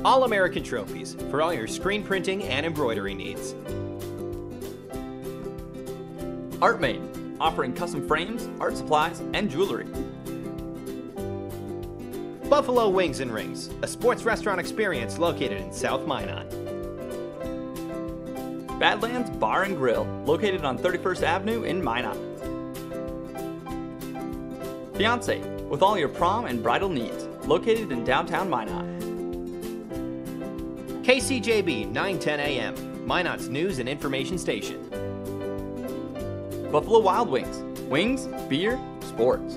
All-American Trophies for all your screen printing and embroidery needs. ArtMade, offering custom frames, art supplies, and jewelry. Buffalo Wings and Rings, a sports restaurant experience located in South Minot. Badlands Bar and Grill, located on 31st Avenue in Minot. Fiance, with all your prom and bridal needs, located in downtown Minot. KCJB 910 AM, Minot's news and information station. Buffalo Wild Wings, wings, beer, sports.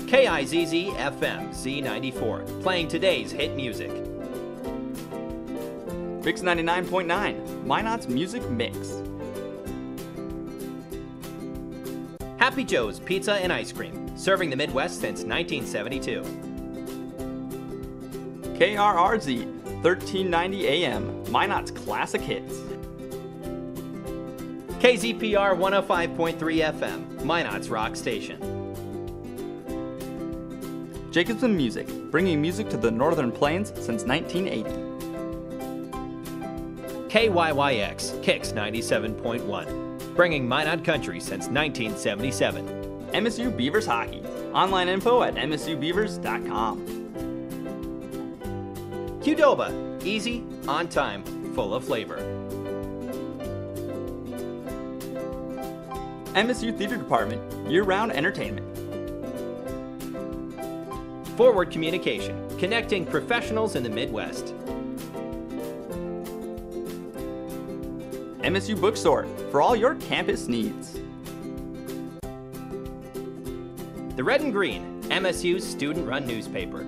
KIZZ FM Z94, playing today's hit music. Fix 99.9, Minot's music mix. Happy Joe's Pizza and Ice Cream, serving the Midwest since 1972. KRRZ, 1390 AM, Minot's classic hits. KZPR 105.3 FM, Minot's rock station. Jacobson Music, bringing music to the Northern Plains since 1980. KYYX, Kicks 97.1, bringing Minot country since 1977. MSU Beavers Hockey, online info at msubeavers.com. Qdoba, easy, on time, full of flavor. MSU Theater Department, year-round entertainment. Forward Communication, connecting professionals in the Midwest. MSU Bookstore, for all your campus needs. The Red and Green, MSU's student-run newspaper.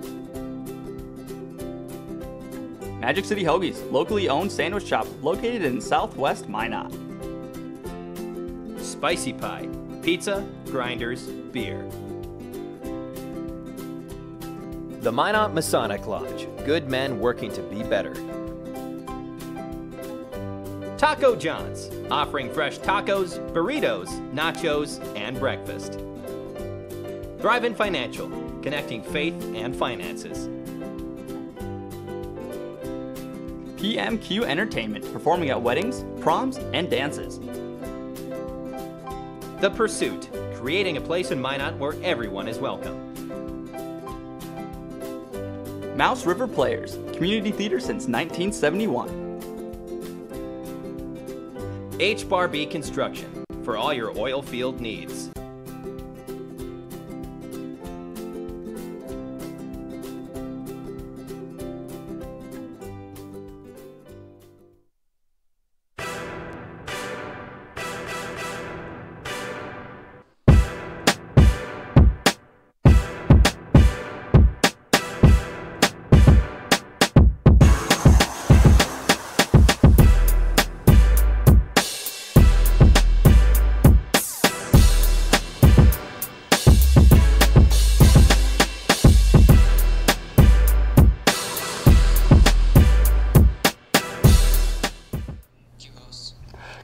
Magic City Hoagies, locally owned sandwich shop located in Southwest Minot. Spicy Pie, pizza, grinders, beer. The Minot Masonic Lodge, good men working to be better. Taco John's, offering fresh tacos, burritos, nachos, and breakfast. Thrive-In Financial, connecting faith and finances. PMQ Entertainment, performing at weddings, proms, and dances. The Pursuit, creating a place in Minot where everyone is welcome. Mouse River Players, community theater since 1971. H-Bar B Construction, for all your oil field needs.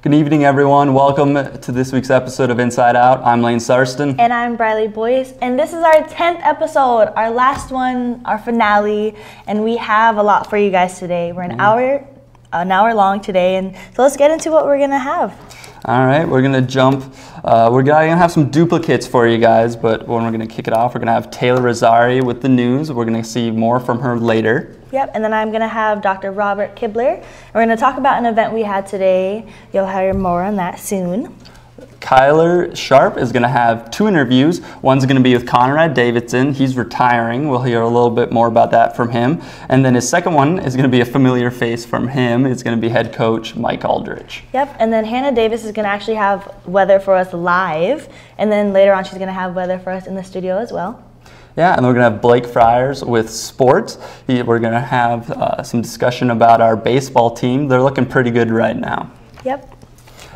Good evening, everyone. Welcome to this week's episode of Inside Out. I'm Lane Sarston. And I'm Briley Boyce. And this is our 10th episode, our last one, our finale. And we have a lot for you guys today. We're an hour long today. And so let's get into what we're going to have. All right, we're going to jump. We're going to have some duplicates for you guys, but when we're going to kick it off, we're going to have Taylor Rosari with the news. We're going to see more from her later. Yep, and then I'm going to have Dr. Robert Kibler. We're going to talk about an event we had today. You'll hear more on that soon. Kyler Sharp is going to have 2 interviews. One's going to be with Conrad Davidson. He's retiring. We'll hear a little bit more about that from him. And then his second one is going to be a familiar face from him. It's going to be head coach Mike Aldrich. Yep, and then Hannah Davis is going to actually have weather for us live. And then later on she's going to have weather for us in the studio as well. Yeah, and we're going to have Blake Friars with sports. We're going to have some discussion about our baseball team. They're looking pretty good right now. Yep.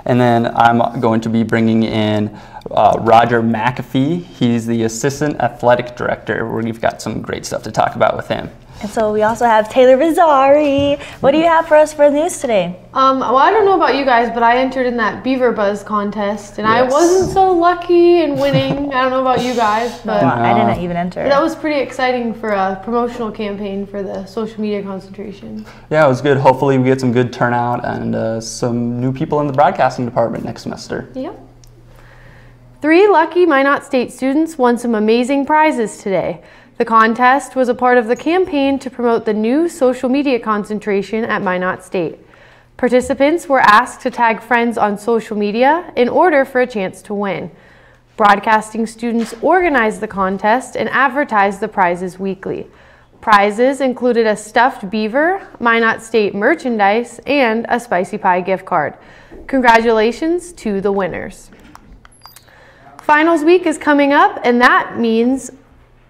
And then I'm going to be bringing in Roger McAfee. He's the Assistant Athletic Director. We've got some great stuff to talk about with him. And so we also have Taylor Rizzari. What do you have for us for the news today? Well, I don't know about you guys, but I entered in that Beaver Buzz contest, and I wasn't so lucky in winning. I don't know about you guys, but I didn't even enter. That was pretty exciting for a promotional campaign for the social media concentration. Yeah, it was good. Hopefully we get some good turnout and some new people in the broadcasting department next semester. Yep. 3 lucky Minot State students won some amazing prizes today. The contest was a part of the campaign to promote the new social media concentration at Minot State. Participants were asked to tag friends on social media in order for a chance to win. Broadcasting students organized the contest and advertised the prizes weekly. Prizes included a stuffed beaver, Minot State merchandise, and a spicy pie gift card. Congratulations to the winners. Finals week is coming up, and that means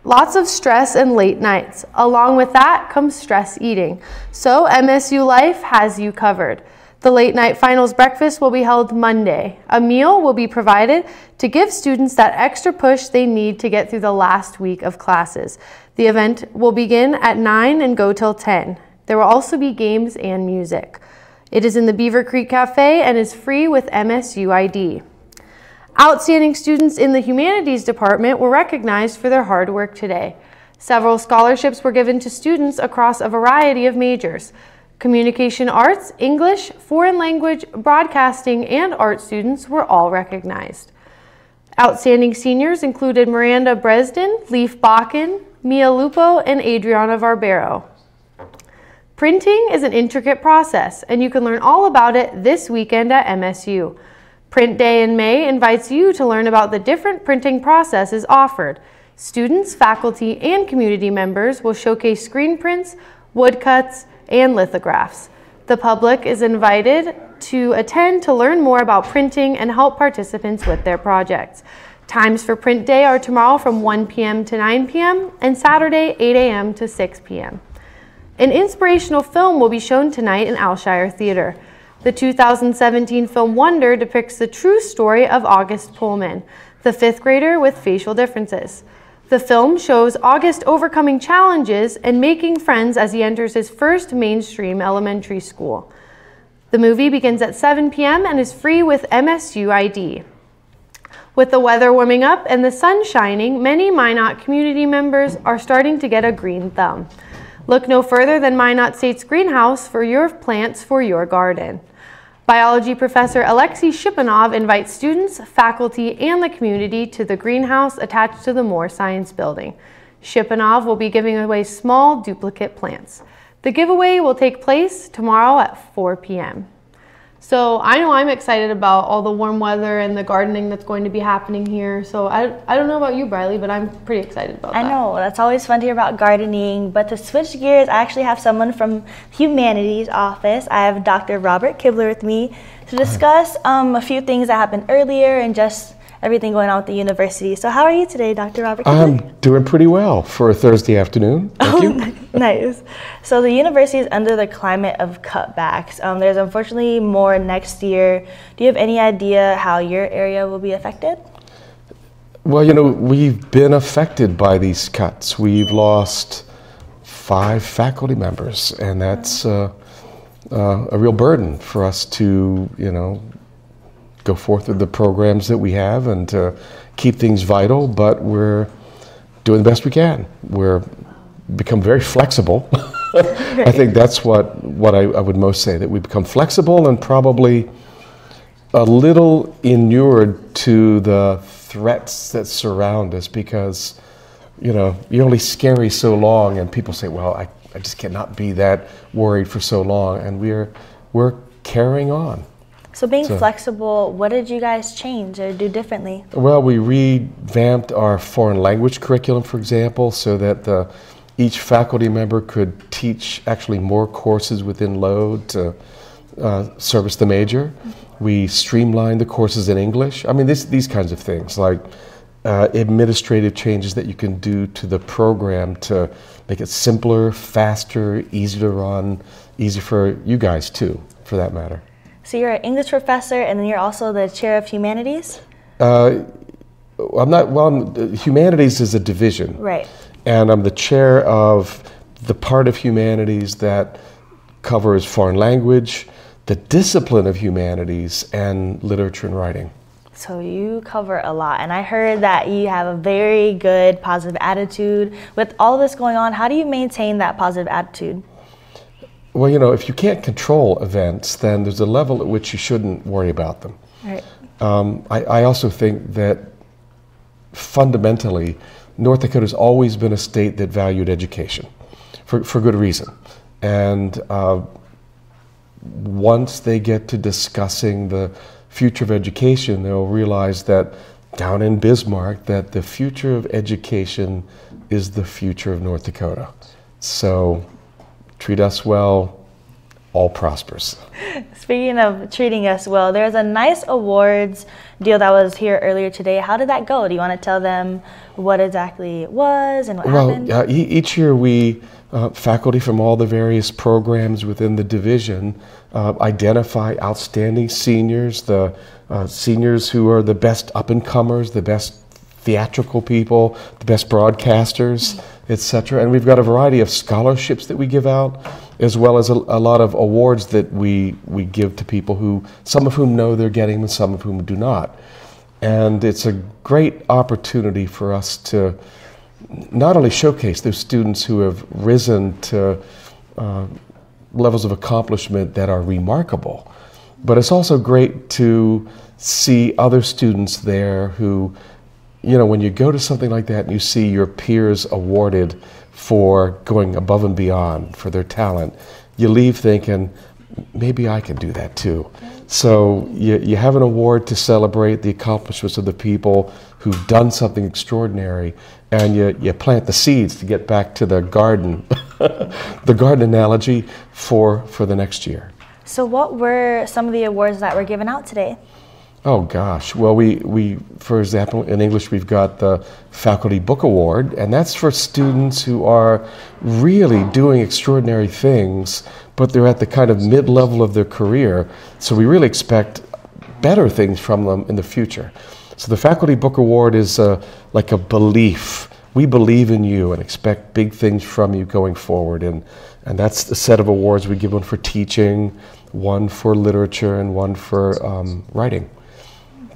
lots of stress and late nights. Along with that comes stress eating. So MSU Life has you covered. The late night finals breakfast will be held Monday. A meal will be provided to give students that extra push they need to get through the last week of classes. The event will begin at 9 and go till 10. There will also be games and music. It is in the Beaver Creek Cafe and is free with MSU ID. Outstanding students in the Humanities Department were recognized for their hard work today. Several scholarships were given to students across a variety of majors. Communication arts, English, foreign language, broadcasting, and art students were all recognized. Outstanding seniors included Miranda Bresden, Leaf Bakken, Mia Lupo, and Adriana Barbero. Printing is an intricate process, and you can learn all about it this weekend at MSU. Print Day in May invites you to learn about the different printing processes offered. Students, faculty, and community members will showcase screen prints, woodcuts, and lithographs. The public is invited to attend to learn more about printing and help participants with their projects. Times for Print Day are tomorrow from 1 p.m. to 9 p.m. and Saturday 8 a.m. to 6 p.m. An inspirational film will be shown tonight in Alshire Theater. The 2017 film Wonder depicts the true story of August Pullman, the 5th grader with facial differences. The film shows August overcoming challenges and making friends as he enters his first mainstream elementary school. The movie begins at 7 p.m. and is free with MSU ID. With the weather warming up and the sun shining, many Minot community members are starting to get a green thumb. Look no further than Minot State's greenhouse for your plants for your garden. Biology professor Alexei Shipanov invites students, faculty, and the community to the greenhouse attached to the Moore Science Building. Shipanov will be giving away small duplicate plants. The giveaway will take place tomorrow at 4 p.m. So I know I'm excited about all the warm weather and the gardening that's going to be happening here. So I don't know about you, Briley, but I'm pretty excited about that. I know, that's always fun to hear about gardening. But to switch gears, I actually have someone from Humanities office. I have Dr. Robert Kibler with me to discuss a few things that happened earlier and just everything going on with the university. So how are you today, Dr. Robert Kibler? I'm doing pretty well for a Thursday afternoon. Thank you. Nice. So the university is under the climate of cutbacks. There's unfortunately more next year. Do you have any idea how your area will be affected? Well, you know, we've been affected by these cuts. We've lost 5 faculty members, and that's a real burden for us to, you know, go forth with the programs that we have and to keep things vital, but we're doing the best we can. We're become very flexible. I think that's what I would most say, that we become flexible and probably a little inured to the threats that surround us, because, you know, you're only scary so long, and people say, well, I just cannot be that worried for so long, and we're carrying on. So being flexible, what did you guys change or do differently? Well, we revamped our foreign language curriculum, for example, so that each faculty member could teach actually more courses within load to service the major. We streamlined the courses in English. I mean, these kinds of things, like administrative changes that you can do to the program to make it simpler, faster, easier to run, easy for you guys too, for that matter. So you're an English professor, and then you're also the chair of humanities? I'm not, well, humanities is a division. Right. And I'm the chair of the part of humanities that covers foreign language, the discipline of humanities, and literature and writing. So you cover a lot, and I heard that you have a very good positive attitude. With all of this going on, how do you maintain that positive attitude? Well, you know, if you can't control events, then there's a level at which you shouldn't worry about them. Right. I also think that fundamentally, North Dakota's always been a state that valued education for good reason. And once they get to discussing the future of education, they'll realize that down in Bismarck, that the future of education is the future of North Dakota. So treat us well, all prospers. Speaking of treating us well, there's a nice awards deal that was here earlier today. How did that go? Do you want to tell them what exactly it was and what happened? Well, each year we, faculty from all the various programs within the division, identify outstanding seniors, the seniors who are the best up-and-comers, the best theatrical people, the best broadcasters, etc. And we've got a variety of scholarships that we give out, as well as a lot of awards that we give to people who, some of whom know they're getting them and some of whom do not. And it's a great opportunity for us to not only showcase those students who have risen to levels of accomplishment that are remarkable, but it's also great to see other students there who, you know, when you go to something like that and you see your peers awarded for going above and beyond for their talent, you leave thinking, maybe I can do that too. So you have an award to celebrate the accomplishments of the people who've done something extraordinary, and you plant the seeds to get back to the garden, the garden analogy for the next year. So what were some of the awards that were given out today? Oh gosh, well we for example, in English we've got the Faculty Book Award, and that's for students who are really doing extraordinary things, but they're at the kind of mid-level of their career, so we really expect better things from them in the future. So the Faculty Book Award is like a belief. We believe in you and expect big things from you going forward, and that's the set of awards. We give one for teaching, one for literature, and one for writing.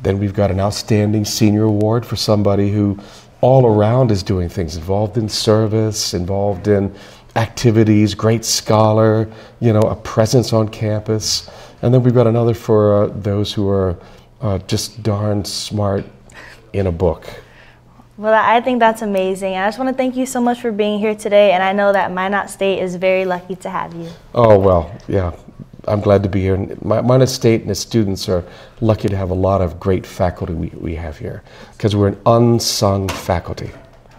Then we've got an Outstanding Senior Award for somebody who all around is doing things, involved in service, involved in activities, great scholar, you know, a presence on campus. And then we've got another for those who are just darn smart in a book. Well, I think that's amazing. I just want to thank you so much for being here today, and I know that Minot State is very lucky to have you. Oh, well, yeah. I'm glad to be here. Minot State and its students are lucky to have a lot of great faculty we have here, because we're an unsung faculty.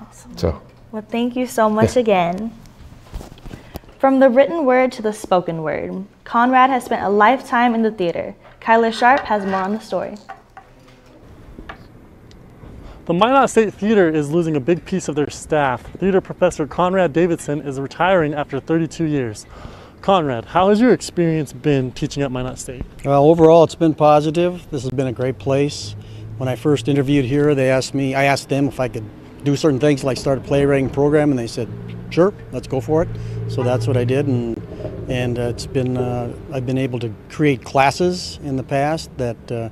Awesome. So, well, thank you so much again. From the written word to the spoken word, Conrad has spent a lifetime in the theater. Kyler Sharp has more on the story. The Minot State Theater is losing a big piece of their staff. Theater professor Conrad Davidson is retiring after 32 years. Conrad, how has your experience been teaching at Minot State? Well, overall, it's been positive. This has been a great place. When I first interviewed here, I asked them if I could do certain things like start a playwriting program, and they said, sure, let's go for it. So that's what I did, and it's been, I've been able to create classes in the past that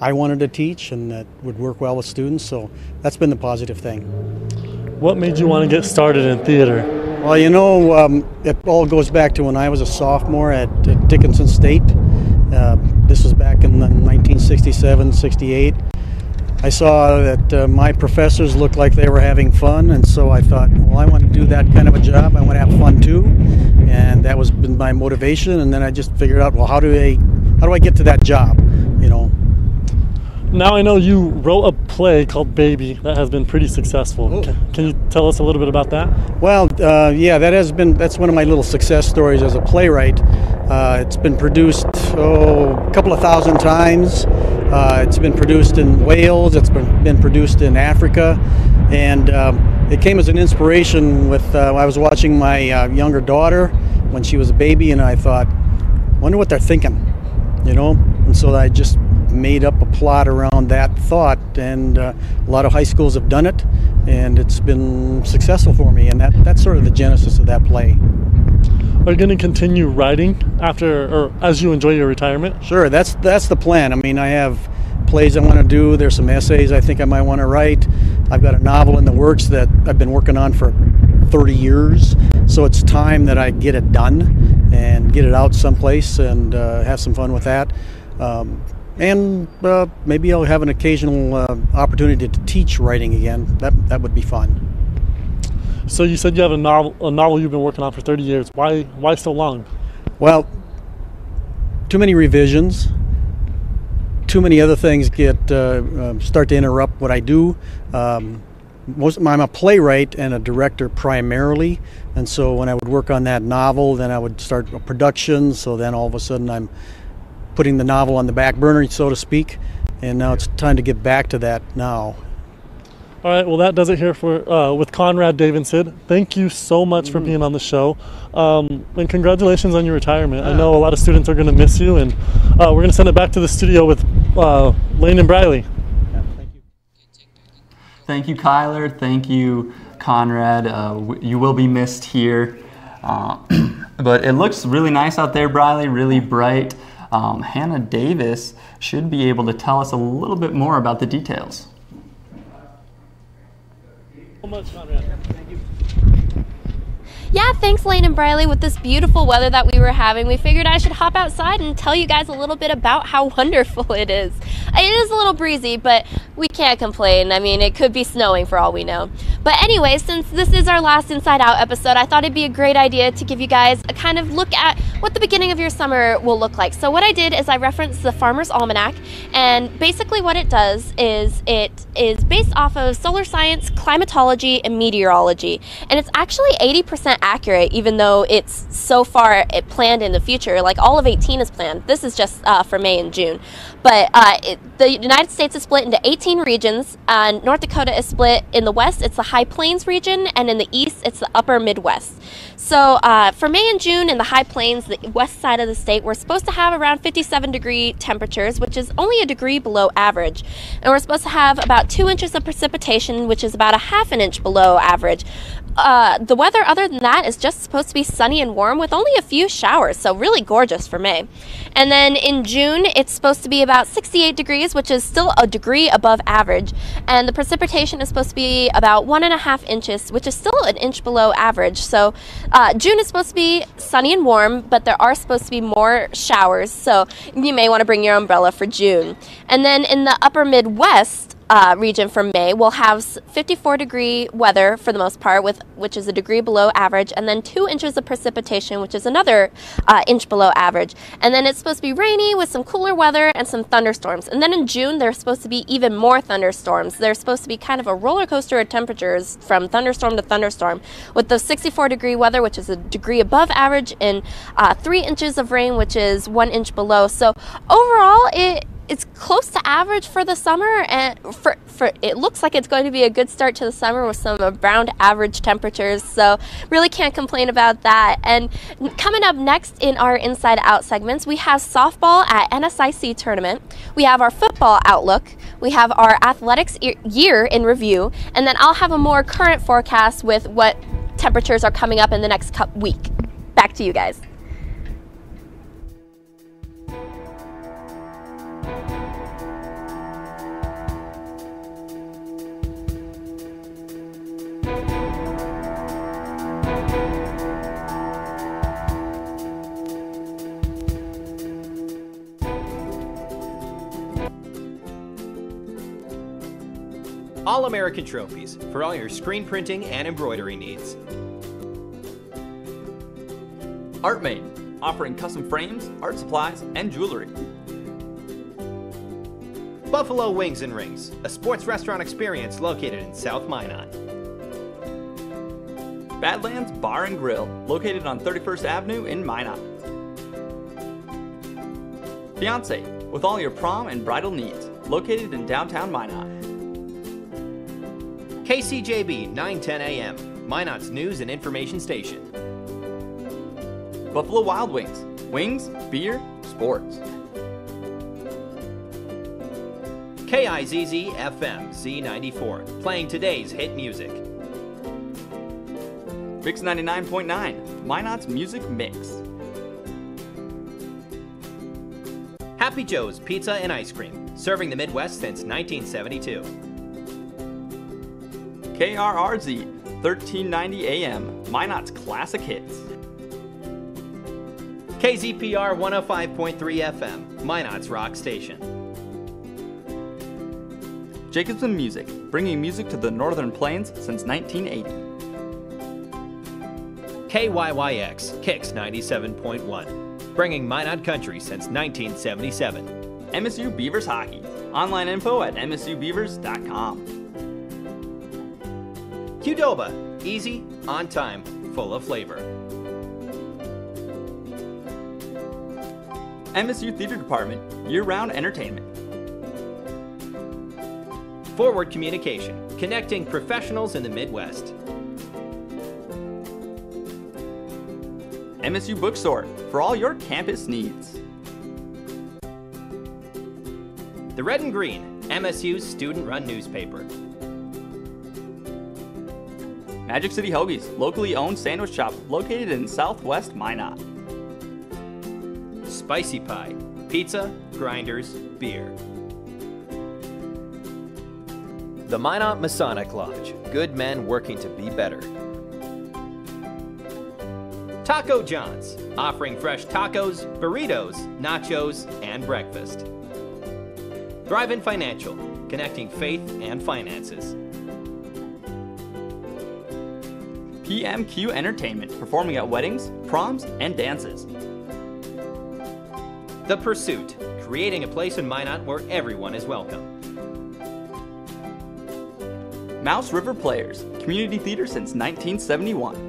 I wanted to teach and that would work well with students, so that's been the positive thing. What made you want to get started in theater? Well, you know, it all goes back to when I was a sophomore at Dickinson State. This was back in 1967, 68. I saw that my professors looked like they were having fun, and so I thought, well, I want to do that kind of a job. I want to have fun too, and that was been my motivation. And then I just figured out, well, how do I get to that job, you know? Now I know you wrote a play called Baby that has been pretty successful. Oh. Can you tell us a little bit about that? Well, yeah, that's one of my little success stories as a playwright. It's been produced a couple of thousand times. It's been produced in Wales. It's been produced in Africa, and it came as an inspiration with I was watching my younger daughter when she was a baby, and I thought, wonder what they're thinking, you know. And so I just made up a plot around that thought, and a lot of high schools have done it, and it's been successful for me, and that's sort of the genesis of that play. Are you going to continue writing after, or as you enjoy your retirement? Sure, that's the plan. I mean, I have plays I want to do. There's some essays I think I might want to write. I've got a novel in the works that I've been working on for 30 years. So it's time that I get it done and get it out someplace and have some fun with that. And maybe I'll have an occasional opportunity to teach writing again. That would be fun. So you said you have a novel you've been working on for 30 years. Why so long? Well, too many revisions. Too many other things start to interrupt what I do. I'm a playwright and a director primarily, and so when I would work on that novel, then I would start a production. So then all of a sudden I'm putting the novel on the back burner, so to speak, and now it's time to get back to that now. All right, well, that does it here for with Conrad Davidson. Thank you so much for being on the show, and congratulations on your retirement. I know a lot of students are going to miss you, and we're going to send it back to the studio with Lane and Briley. Thank you. Thank you, Kyler. Thank you, Conrad. You will be missed here, but it looks really nice out there, Briley, really bright. Hannah Davis should be able to tell us a little bit more about the details. So much, Conrad. Thank you. Yeah, thanks Lane and Briley. With this beautiful weather that we were having, we figured I should hop outside and tell you guys a little bit about how wonderful it is. It is a little breezy, but we can't complain. I mean, it could be snowing for all we know. But anyway, since this is our last Inside Out episode, I thought it'd be a great idea to give you guys a kind of look at what the beginning of your summer will look like. So what I did is I referenced the Farmer's Almanac, and basically what it does is it is based off of solar science, climatology, and meteorology. And it's actually 80% accurate, even though it's so far planned in the future. Like all of 18 is planned. This is just for May and June. But the United States is split into 18 regions, and North Dakota is split in the west, it's the High Plains region, and in the east, it's the Upper Midwest. So for May and June in the High Plains, the west side of the state, we're supposed to have around 57-degree temperatures, which is only a degree below average. And we're supposed to have about 2 inches of precipitation, which is about a half an inch below average. The weather other than that is just supposed to be sunny and warm with only a few showers, so really gorgeous for May. And then in June, it's supposed to be about 68 degrees, which is still a degree above average. And the precipitation is supposed to be about 1.5 inches, which is still an inch below average. So June is supposed to be sunny and warm, but there are supposed to be more showers, so you may want to bring your umbrella for June. And then in the Upper Midwest, region for May, we'll have 54-degree weather for the most part, which is a degree below average, and then 2 inches of precipitation, which is another inch below average. And then it's supposed to be rainy with some cooler weather and some thunderstorms. And then in June, there's supposed to be even more thunderstorms. There's supposed to be kind of a roller coaster of temperatures from thunderstorm to thunderstorm, with the 64-degree weather, which is a degree above average, and 3 inches of rain, which is 1 inch below. So overall, it's close to average for the summer, and it looks like it's going to be a good start to the summer with some around average temperatures, so really can't complain about that. And coming up next in our Inside Out segments, we have softball at NSIC tournament, we have our football outlook, we have our athletics year in review, and then I'll have a more current forecast with what temperatures are coming up in the next week. Back to you guys. All-American Trophies for all your screen printing and embroidery needs. ArtMade, offering custom frames, art supplies, and jewelry. Buffalo Wings and Rings, a sports restaurant experience located in South Minot. Badlands Bar and Grill, located on 31st Avenue in Minot. Fiance, with all your prom and bridal needs, located in downtown Minot. KCJB 910 AM, Minot's news and information station. Buffalo Wild Wings, wings, beer, sports. KIZZ FM Z94, playing today's hit music. Mix 99.9, Minot's Music Mix. Happy Joe's Pizza and Ice Cream, serving the Midwest since 1972. KRRZ, 1390 AM, Minot's Classic Hits. KZPR 105.3 FM, Minot's Rock Station. Jacobson Music, bringing music to the Northern Plains since 1980. KYYX, Kicks 97.1, bringing Minot Country since 1977. MSU Beavers Hockey, online info at msubeavers.com. Qdoba, easy, on time, full of flavor. MSU Theater Department, year-round entertainment. Forward Communication, connecting professionals in the Midwest. MSU Bookstore, for all your campus needs. The Red and Green, MSU's student-run newspaper. Magic City Hoagies, locally owned sandwich shop located in Southwest Minot. Spicy Pie, pizza, grinders, beer. The Minot Masonic Lodge, good men working to be better. Taco John's, offering fresh tacos, burritos, nachos, and breakfast. Thrive-In Financial, connecting faith and finances. PMQ Entertainment, performing at weddings, proms, and dances. The Pursuit, creating a place in Minot where everyone is welcome. Mouse River Players, community theater since 1971.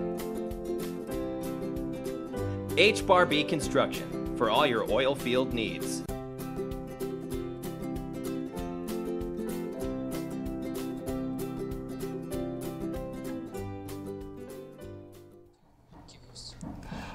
H-Bar-B Construction, for all your oil field needs.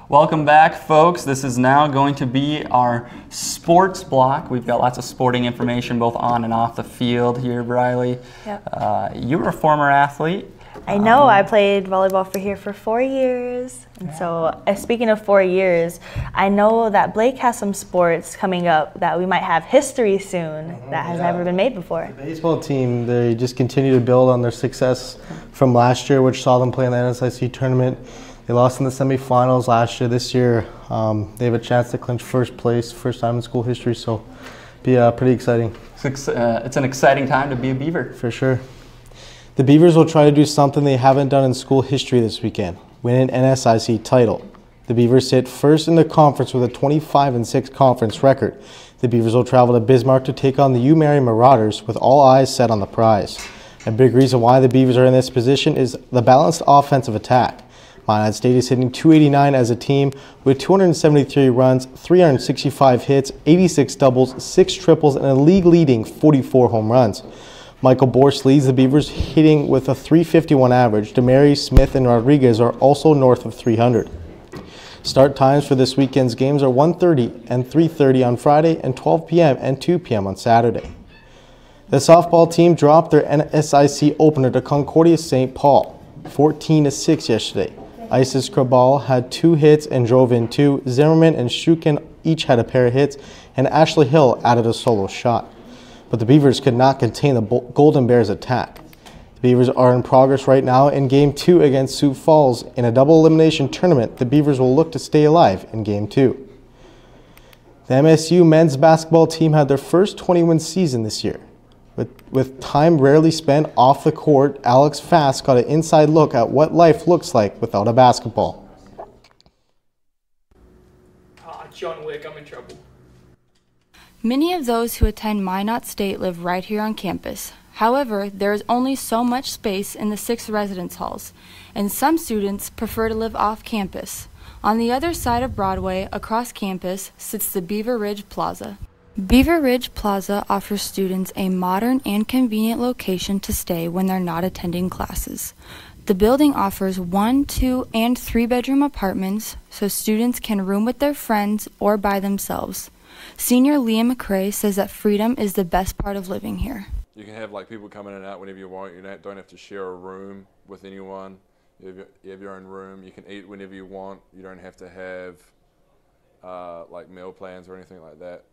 Welcome back, folks. This is now going to be our sports block. We've got lots of sporting information both on and off the field here, Briley. Yep. You were a former athlete. I know. I played volleyball for 4 years. And so, speaking of 4 years, I know that Blake has some sports coming up that we might have history soon that has never been made before. The baseball team, they just continue to build on their success from last year, which saw them play in the NSIC tournament. They lost in the semifinals last year. This year, they have a chance to clinch first place, first time in school history, so be pretty exciting. It's an exciting time to be a Beaver. For sure. The Beavers will try to do something they haven't done in school history this weekend, win an NSIC title. The Beavers sit first in the conference with a 25-6 conference record. The Beavers will travel to Bismarck to take on the UMary Marauders with all eyes set on the prize. A big reason why the Beavers are in this position is the balanced offensive attack. Minot State is hitting .289 as a team with 273 runs, 365 hits, 86 doubles, 6 triples, and a league-leading 44 home runs. Michael Borst leads the Beavers hitting with a .351 average. DeMary, Smith, and Rodriguez are also north of 300. Start times for this weekend's games are 1:30 and 3:30 on Friday and 12 p.m. and 2 p.m. on Saturday. The softball team dropped their NSIC opener to Concordia St. Paul, 14-6 yesterday. Isis Krabal had 2 hits and drove in 2. Zimmerman and Shukin each had a pair of hits, and Ashley Hill added a solo shot. But the Beavers could not contain the Golden Bears' attack. The Beavers are in progress right now in Game 2 against Sioux Falls. In a double elimination tournament, the Beavers will look to stay alive in Game 2. The MSU men's basketball team had their first 20-win season this year. With time rarely spent off the court, Alex Fast got an inside look at what life looks like without a basketball. John Wick, I'm in trouble. Many of those who attend Minot State live right here on campus. However, there is only so much space in the 6 residence halls, and some students prefer to live off campus. On the other side of Broadway, across campus, sits the Beaver Ridge Plaza. Beaver Ridge Plaza offers students a modern and convenient location to stay when they're not attending classes. The building offers 1, 2, and 3-bedroom apartments so students can room with their friends or by themselves. Senior Liam McCrae says that freedom is the best part of living here. You can have like people come in and out whenever you want. You don't have to share a room with anyone. You have your own room. You can eat whenever you want. You don't have to have like meal plans or anything like that.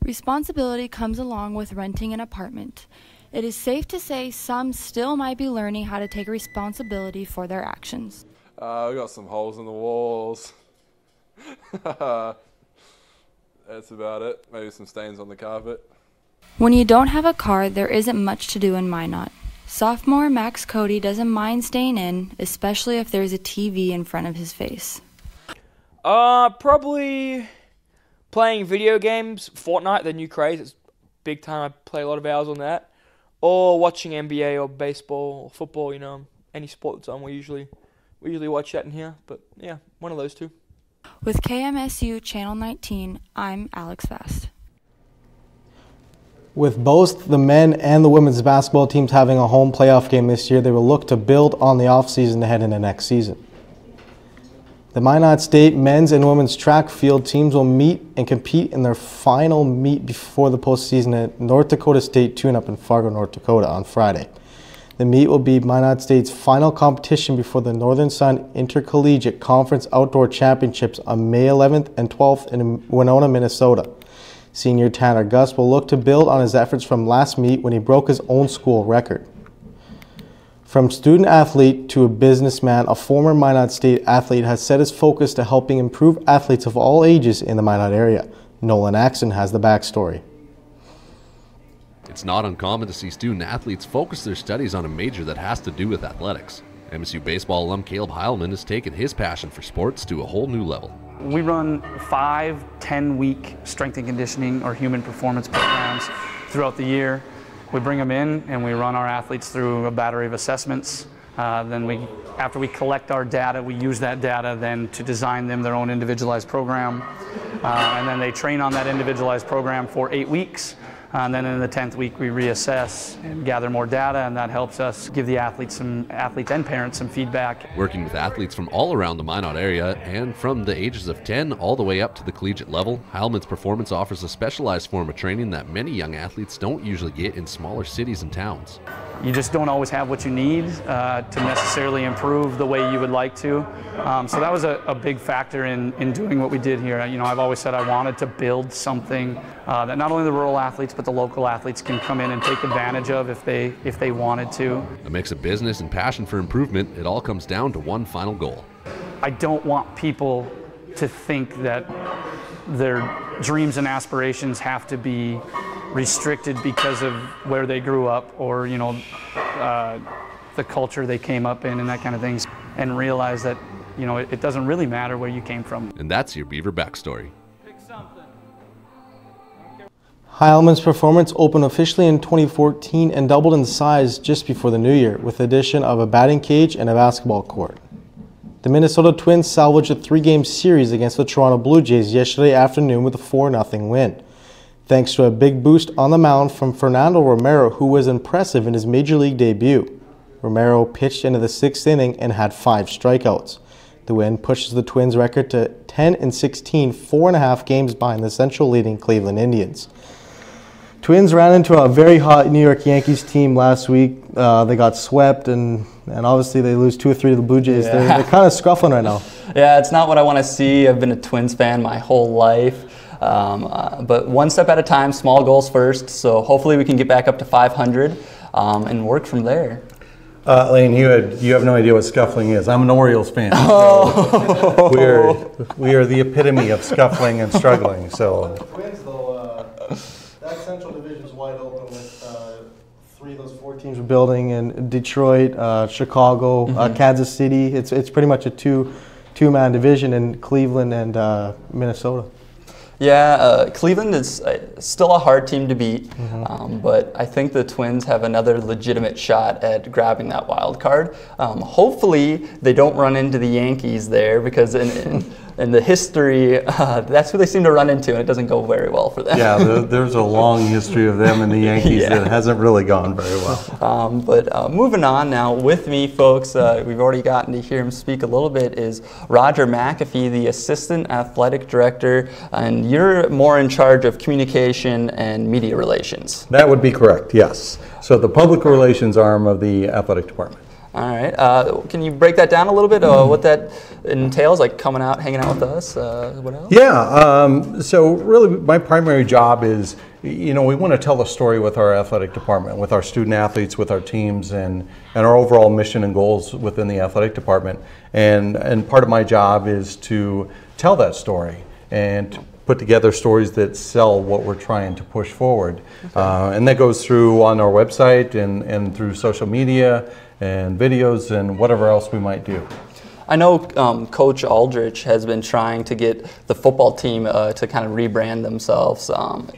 Responsibility comes along with renting an apartment. It is safe to say some still might be learning how to take responsibility for their actions. We got some holes in the walls. That's about it. Maybe some stains on the carpet. When you don't have a car, there isn't much to do in Minot. Sophomore Max Cody doesn't mind staying in, especially if there's a TV in front of his face. Probably playing video games, Fortnite, the new craze. It's big time. I play a lot of hours on that. Or watching NBA or baseball or football, any sport that's on. We usually watch that in here. But yeah, one of those two. With KMSU Channel 19, I'm Alex Fast. With both the men and the women's basketball teams having a home playoff game this year, they will look to build on the offseason to head into next season. The Minot State men's and women's track field teams will meet and compete in their final meet before the postseason at North Dakota State Tune-Up in Fargo, North Dakota on Friday. The meet will be Minot State's final competition before the Northern Sun Intercollegiate Conference Outdoor Championships on May 11th and 12th in Winona, Minnesota. Senior Tanner Gus will look to build on his efforts from last meet when he broke his own school record. From student athlete to a businessman, a former Minot State athlete has set his focus to helping improve athletes of all ages in the Minot area. Nolan Axon has the backstory. It's not uncommon to see student athletes focus their studies on a major that has to do with athletics. MSU baseball alum Caleb Heilman has taken his passion for sports to a whole new level. We run 5 10-week strength and conditioning or human performance programs throughout the year. We bring them in and we run our athletes through a battery of assessments. After we collect our data, we use that data then to design them their own individualized program. And then they train on that individualized program for 8 weeks. And then in the 10th week, we reassess and gather more data, and that helps us give the athletes and parents some feedback. Working with athletes from all around the Minot area and from the ages of 10 all the way up to the collegiate level, Heilman's Performance offers a specialized form of training that many young athletes don't usually get in smaller cities and towns. You just don't always have what you need to necessarily improve the way you would like to. So that was a big factor in doing what we did here. I've always said I wanted to build something that not only the rural athletes but the local athletes can come in and take advantage of if they wanted to. A mix of business and passion for improvement, it all comes down to one final goal. I don't want people to think that their dreams and aspirations have to be restricted because of where they grew up or the culture they came up in and that kind of things, and realize that it doesn't really matter where you came from. And that's your Beaver backstory. Heilman's Performance opened officially in 2014 and doubled in size just before the new year with the addition of a batting cage and a basketball court. The Minnesota Twins salvaged a 3-game series against the Toronto Blue Jays yesterday afternoon with a 4-0 win. Thanks to a big boost on the mound from Fernando Romero, who was impressive in his Major League debut. Romero pitched into the 6th inning and had 5 strikeouts. The win pushes the Twins' record to 10-16, 4.5 games behind the Central leading Cleveland Indians. Twins ran into a very hot New York Yankees team last week. They got swept, and obviously they lose 2 or 3 to the Blue Jays. Yeah. They're kind of scuffling right now. Yeah, it's not what I want to see. I've been a Twins fan my whole life. But one step at a time, small goals first. So hopefully we can get back up to 500 and work from there. Lane, you have no idea what scuffling is. I'm an Orioles fan. So we are the epitome of scuffling and struggling. So. Twins, though, that Central Division is wide open with 3 of those 4 teams we're building in Detroit, Chicago, Kansas City. It's pretty much a two-man division in Cleveland and Minnesota. Yeah, Cleveland is still a hard team to beat, but I think the Twins have another legitimate shot at grabbing that wild card. Hopefully they don't run into the Yankees there, because in the history, that's who they seem to run into, and it doesn't go very well for them. Yeah, there's a long history of them and the Yankees that hasn't really gone very well. But moving on now, with me, folks, we've already gotten to hear him speak a little bit, is Roger McAfee, the Assistant Athletic Director, and you're more in charge of communication and media relations. That would be correct, yes. So the public relations arm of the athletic department. All right. Can you break that down a little bit? What that entails, like coming out, hanging out with us? What else? Yeah. So really, my primary job is, we want to tell a story with our athletic department, with our student athletes, with our teams, and our overall mission and goals within the athletic department. And part of my job is to tell that story and put together stories that sell what we're trying to push forward. Okay. And that goes through on our website and through social media and videos and whatever else we might do. I know Coach Aldrich has been trying to get the football team to kind of rebrand themselves.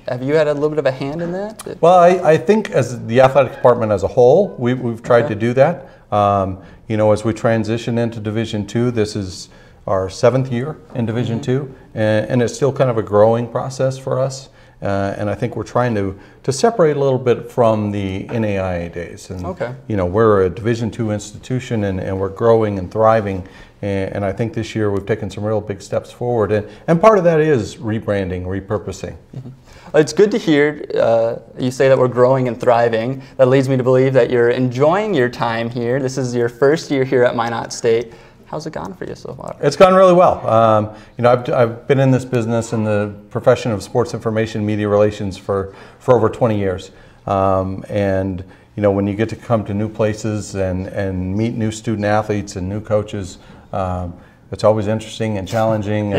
Have you had a little bit of a hand in that? Well, I think as the athletic department as a whole, we've tried to do that. As we transition into Division II, this is our 7th year in Division II, and it's still kind of a growing process for us. And I think we're trying to separate a little bit from the NAIA days. And, we're a Division II institution, and we're growing and thriving. And I think this year we've taken some real big steps forward. And part of that is rebranding, repurposing. Mm-hmm. It's good to hear you say that we're growing and thriving. That leads me to believe that you're enjoying your time here. This is your first year here at Minot State. How's it gone for you so far? It's gone really well. I've been in this business in the profession of sports information media relations for over 20 years. When you get to come to new places and meet new student athletes and new coaches, it's always interesting and challenging.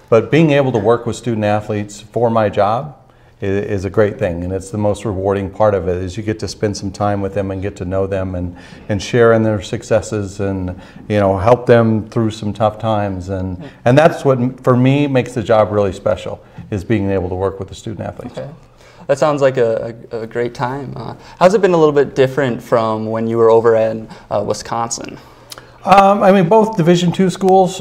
But being able to work with student athletes for my job is a great thing, and it's the most rewarding part of it, is you get to spend some time with them and get to know them and share in their successes and help them through some tough times, and that's what for me makes the job really special, is being able to work with the student athletes. Okay. That sounds like a great time. How's it been a little bit different from when you were over in Wisconsin? Both Division II schools.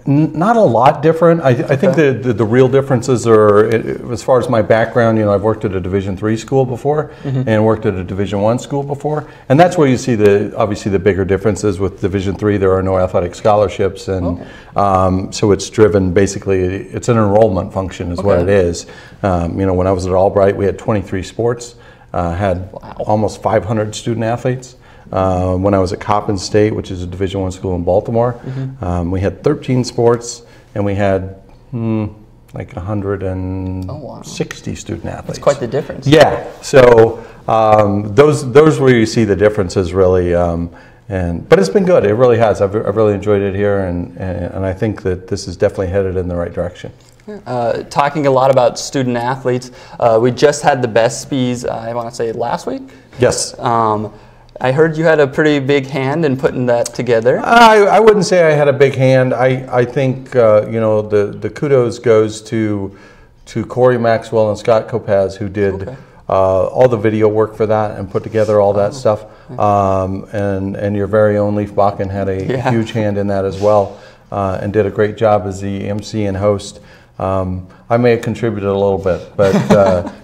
Not a lot different. I think the real differences are, as far as my background, I've worked at a Division III school before and worked at a Division I school before. And that's where you see obviously the bigger differences. With Division III, there are no athletic scholarships. And so it's driven, basically, it's an enrollment function is what it is. When I was at Albright, we had 23 sports, had almost 500 student athletes. When I was at Coppin State, which is a Division I school in Baltimore, we had 13 sports, and we had like 160 student athletes. That's quite the difference. Yeah. So those where you see the differences really, but it's been good. It really has. I've really enjoyed it here, and I think that this is definitely headed in the right direction. Talking a lot about student athletes, we just had the BESPYs, I want to say last week? Yes. I heard you had a pretty big hand in putting that together. I wouldn't say I had a big hand. I think the kudos goes to Corey Maxwell and Scott Kopaz, who did all the video work for that and put together all that stuff. And your very own Leif Bakken had a huge hand in that as well, and did a great job as the MC and host. I may have contributed a little bit, but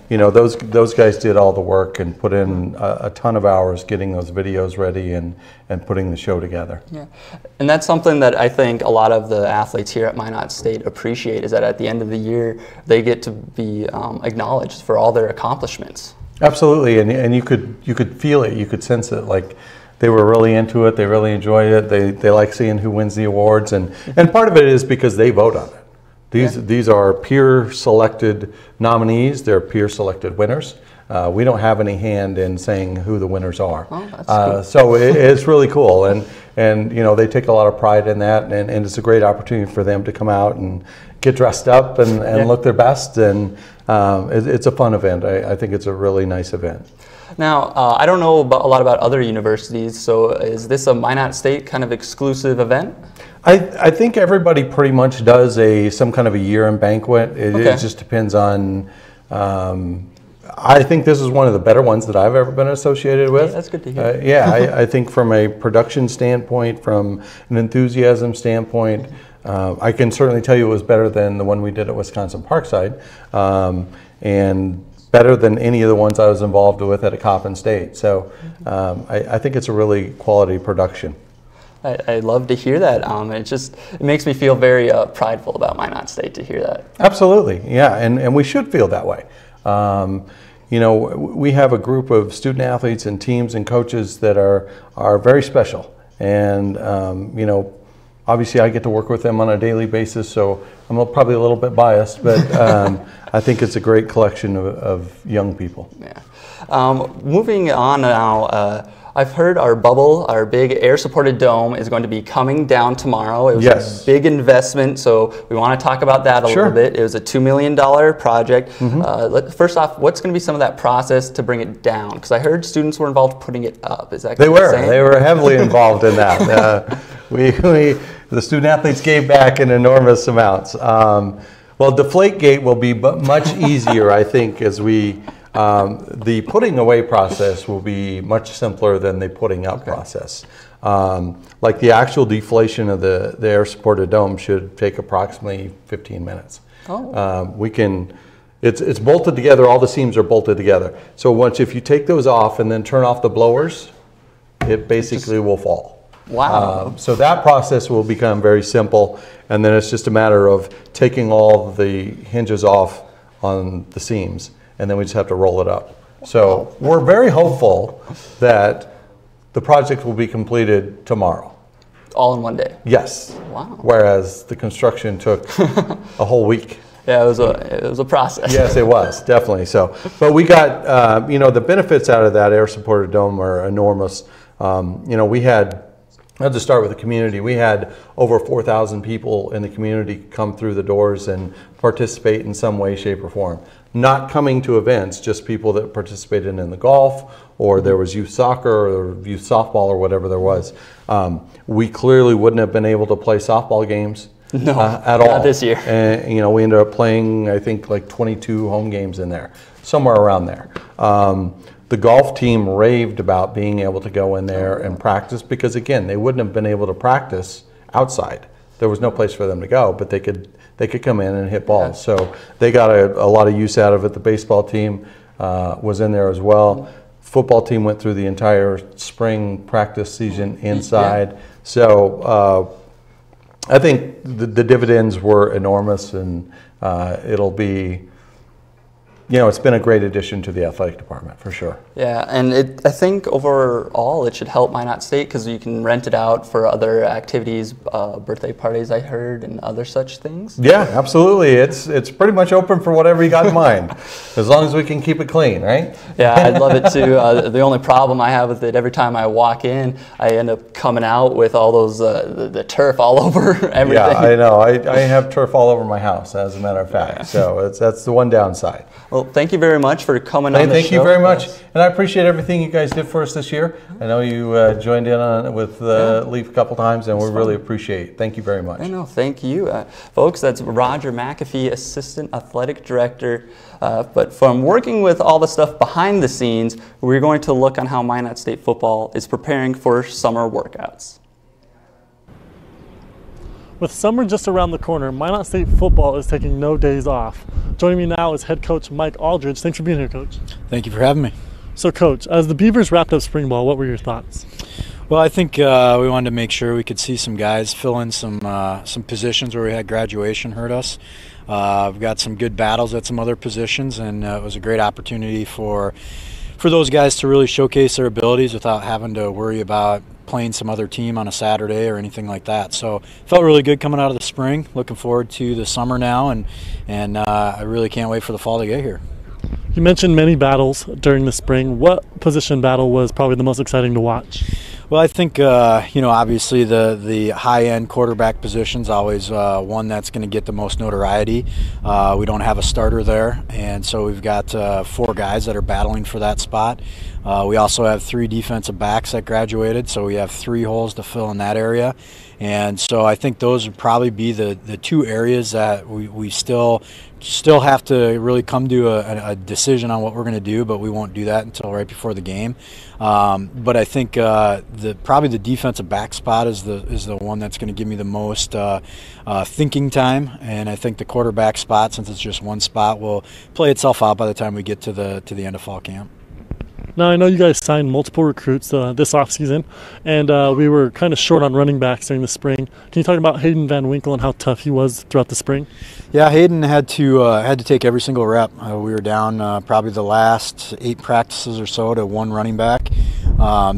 those guys did all the work and put in a ton of hours getting those videos ready and putting the show together. Yeah, and that's something that I think a lot of the athletes here at Minot State appreciate, is that at the end of the year they get to be acknowledged for all their accomplishments. Absolutely, and you could feel it, you could sense it, like they were really into it, they really enjoyed it, they like seeing who wins the awards, and part of it is because they vote on it. These are peer-selected nominees. They're peer-selected winners. We don't have any hand in saying who the winners are. Oh, that's cool. So it's really cool, and they take a lot of pride in that, and it's a great opportunity for them to come out and get dressed up and look their best, and it's a fun event. I think it's a really nice event. Now, I don't know a lot about other universities, so is this a Minot State kind of exclusive event? I think everybody pretty much does some kind of a year-end banquet. It just depends on I think this is one of the better ones that I've ever been associated with. Yeah, that's good to hear. I think from a production standpoint, from an enthusiasm standpoint, I can certainly tell you it was better than the one we did at Wisconsin Parkside, and better than any of the ones I was involved with at a Coppin State. So I think it's a really quality production. I love to hear that. It makes me feel very prideful about Minot State to hear that. Absolutely, yeah, and we should feel that way. You know, we have a group of student athletes and teams and coaches that are very special, and you know, obviously I get to work with them on a daily basis, so I'm probably a little bit biased, but I think it's a great collection of young people. Yeah. Moving on now. I've heard our bubble, our big air-supported dome, is going to be coming down tomorrow. It was a big investment, so we want to talk about that a little bit. It was a $2 million project. First off, what's going to be some of that process to bring it down? Because I heard students were involved putting it up. Is that They were heavily involved in that. The student athletes gave back in enormous amounts. Well, Deflategate will be much easier, I think, as we. The putting away process will be much simpler than the putting up process. Like the actual deflation of the air-supported dome should take approximately 15 minutes. It's bolted together, all the seams are bolted together. So if you take those off and then turn off the blowers, it basically will fall. Wow. So that process will become very simple, and then it's just a matter of taking all the hinges off on the seams, and then we just have to roll it up. So we're very hopeful that the project will be completed tomorrow. All in one day? Yes. Wow. Whereas the construction took a whole week. Yeah, it was a process. Yes, it was, definitely. So, but we got, you know, the benefits out of that air-supported dome are enormous. You know, we had, I have to start with the community. We had over 4,000 people in the community come through the doors and participate in some way, shape, or form. Not coming to events, just people that participated in the golf, or there was youth soccer or youth softball or whatever there was. We clearly wouldn't have been able to play softball games at all. Not this year. And, you know, we ended up playing, I think, like 22 home games in there, somewhere around there. The golf team raved about being able to go in there and practice because, again, they wouldn't have been able to practice outside. There was no place for them to go, but they could come in and hit balls. So they got a lot of use out of it. The baseball team was in there as well. Football team went through the entire spring practice season inside. So I think the dividends were enormous, and it'll be, you know, it's been a great addition to the athletic department for sure. Yeah, and I think overall it should help Minot State because you can rent it out for other activities, birthday parties I heard, and other such things. Yeah, absolutely. It's pretty much open for whatever you got in mind, as long as we can keep it clean, right? Yeah, I'd love it too. The only problem I have with it, every time I walk in, I end up coming out with all those the turf all over everything. Yeah, I know. I have turf all over my house, as a matter of fact. So that's the one downside. Well, thank you very much for coming on the show. Thank you very much. And I appreciate everything you guys did for us this year. I know you joined in on it with Leaf a couple times, and we really appreciate it. Thank you very much. I know, thank you. Folks, that's Roger McAfee, Assistant Athletic Director. But from working with all the stuff behind the scenes, we're going to look on how Minot State football is preparing for summer workouts. With summer just around the corner, Minot State football is taking no days off. Joining me now is head coach Mike Aldridge. Thanks for being here, Coach. Thank you for having me. So, Coach, as the Beavers wrapped up spring ball, what were your thoughts? Well, I think we wanted to make sure we could see some guys fill in some positions where we had graduation hurt us. We've got some good battles at some other positions, and it was a great opportunity for those guys to really showcase their abilities without having to worry about playing some other team on a Saturday or anything like that. So felt really good coming out of the spring. Looking forward to the summer now, and I really can't wait for the fall to get here. You mentioned many battles during the spring. What position battle was probably the most exciting to watch? Well, I think, you know, obviously the high-end quarterback position is always one that's going to get the most notoriety. We don't have a starter there, and so we've got 4 guys that are battling for that spot. We also have 3 defensive backs that graduated, so we have 3 holes to fill in that area. And so I think those would probably be the two areas that we still have to really come to a decision on what we're going to do, but we won't do that until right before the game. But I think probably the defensive back spot is the one that's going to give me the most thinking time, and I think the quarterback spot, since it's just one spot, will play itself out by the time we get to the end of fall camp. Now, I know you guys signed multiple recruits this offseason, and we were kind of short on running backs during the spring. Can you talk about Hayden Van Winkle and how tough he was throughout the spring? Yeah, Hayden had to take every single rep. We were down probably the last 8 practices or so to one running back.